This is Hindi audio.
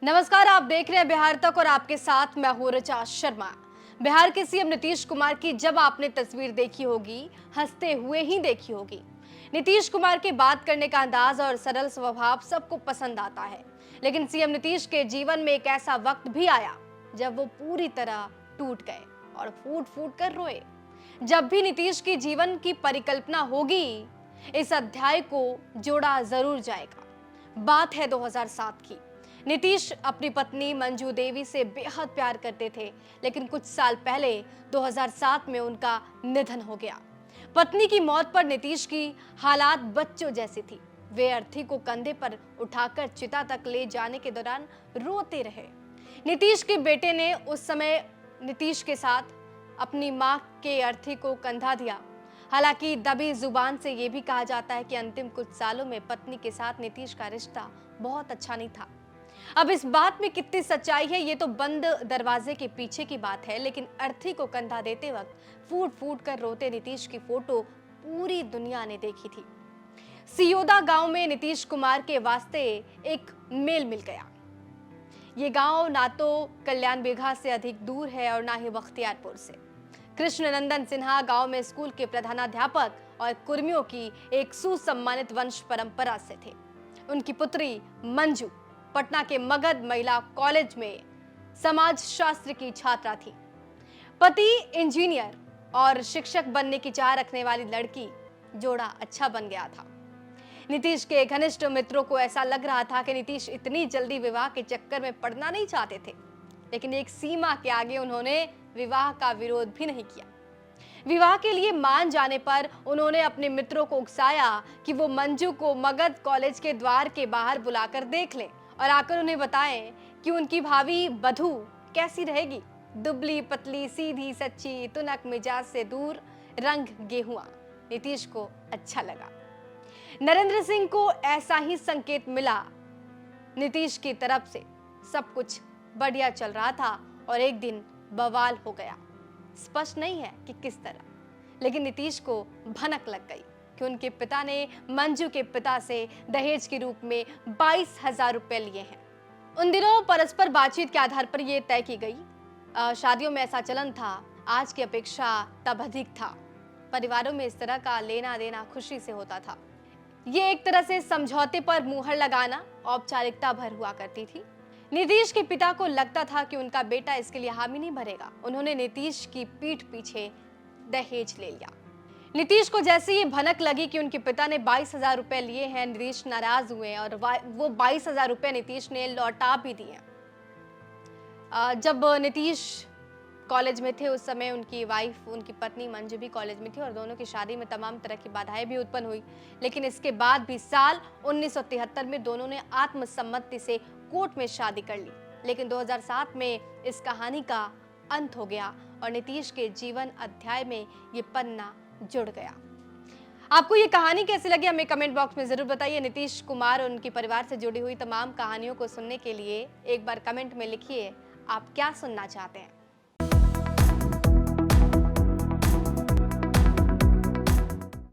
नमस्कार, आप देख रहे हैं बिहार तक और आपके साथ मैं हूं ऋचा शर्मा। बिहार के सीएम नीतीश कुमार की जब आपने तस्वीर देखी होगी, हंसते हुए ही देखी होगी। नीतीश कुमार के बात करने का अंदाज और सरल स्वभाव सबको पसंद आता है, लेकिन सीएम नीतीश के जीवन में एक ऐसा वक्त भी आया जब वो पूरी तरह टूट गए और फूट फूट कर रोए। जब भी नीतीश की जीवन की परिकल्पना होगी, इस अध्याय को जोड़ा जरूर जाएगा। बात है 2007 की। नीतीश अपनी पत्नी मंजू देवी से बेहद प्यार करते थे, लेकिन कुछ साल पहले 2007 में उनका निधन हो गया। पत्नी की मौत पर नीतीश की हालात बच्चों जैसी थी। वे अर्थी को कंधे पर उठाकर चिता तक ले जाने के दौरान रोते रहे। नीतीश के बेटे ने उस समय नीतीश के साथ अपनी मां के अर्थी को कंधा दिया। हालांकि दबी जुबान से यह भी कहा जाता है कि अंतिम कुछ सालों में पत्नी के साथ नीतीश का रिश्ता बहुत अच्छा नहीं था। अब इस बात में कितनी सच्चाई है, ये तो बंद दरवाजे के पीछे की बात है, लेकिन अर्थी को कंधा देते वक्त फूट फूट कर रोते नीतीश की फोटो पूरी दुनिया ने देखी थी। सियोदा गांव में नीतीश कुमार के वास्ते एक मेल मिल गया। ये गांव ना तो कल्याण बिघा से अधिक दूर है और ना ही बख्तियारपुर से। कृष्णनंदन सिन्हा गांव में स्कूल के प्रधानाध्यापक और कुर्मियों की एक सुसम्मानित वंश परंपरा से थे। उनकी पुत्री मंजू पटना के मगध महिला कॉलेज में समाज शास्त्र की छात्रा थी। पति इंजीनियर और शिक्षक बनने की चाह रखने वाली लड़की, जोड़ा अच्छा बन गया था। नीतीश के घनिष्ठ मित्रों को ऐसा लग रहा था कि नीतीश इतनी जल्दी विवाह के चक्कर में पड़ना नहीं चाहते थे, लेकिन एक सीमा के आगे उन्होंने विवाह का विरोध भी नहीं किया। विवाह के लिए मान जाने पर उन्होंने अपने मित्रों को उकसाया कि वो मंजू को मगध कॉलेज के द्वार के बाहर बुलाकर देख लें और आकर उन्हें बताएं कि उनकी भावी बधू कैसी रहेगी। दुबली पतली सीधी सच्ची तुनक मिजाज से दूर रंग गेहुआ। नीतीश को अच्छा लगा। नरेंद्र सिंह को ऐसा ही संकेत मिला। नीतीश की तरफ से सब कुछ बढ़िया चल रहा था और एक दिन बवाल हो गया। स्पष्ट नहीं है कि किस तरह, लेकिन नीतीश को भनक लग गई कि उनके पिता ने मंजू के पिता से दहेज के रूप में 22,000 रुपए लिए हैं। उन दिनों परस्पर बातचीत के आधार पर यह तय की गई। शादियों में ऐसा चलन था, आज की अपेक्षा तब अधिक था। परिवारों में इस तरह का लेना देना खुशी से होता था। ये एक तरह से समझौते पर मुहर लगाना औपचारिकता भर हुआ करती थी। नीतीश के पिता को लगता था कि उनका बेटा इसके लिए हामी नहीं भरेगा। उन्होंने नीतीश की पीठ पीछे दहेज ले लिया। नीतीश को जैसे ये भनक लगी कि उनके पिता ने 22,000 रुपए लिए हैं, नीतीश नाराज हुए और वो 22,000 रुपए नीतीश ने लौटा भी दिए। जब नीतीश कॉलेज में थे उस समय उनकी वाइफ, उनकी पत्नी मंजू भी कॉलेज में थी और दोनों की शादी में तमाम तरह की बाधाएं भी उत्पन्न हुई। लेकिन इसके बाद भी साल 1973 में दोनों ने आत्मसम्मति से कोर्ट में शादी कर ली। लेकिन 2007 में इस कहानी का अंत हो गया और नीतीश के जीवन अध्याय में ये पन्ना जुड़ गया। आपको ये कहानी कैसी लगी हमें कमेंट बॉक्स में जरूर बताइए। नीतीश कुमार और उनके परिवार से जुड़ी हुई तमाम कहानियों को सुनने के लिए एक बार कमेंट में लिखिए आप क्या सुनना चाहते हैं।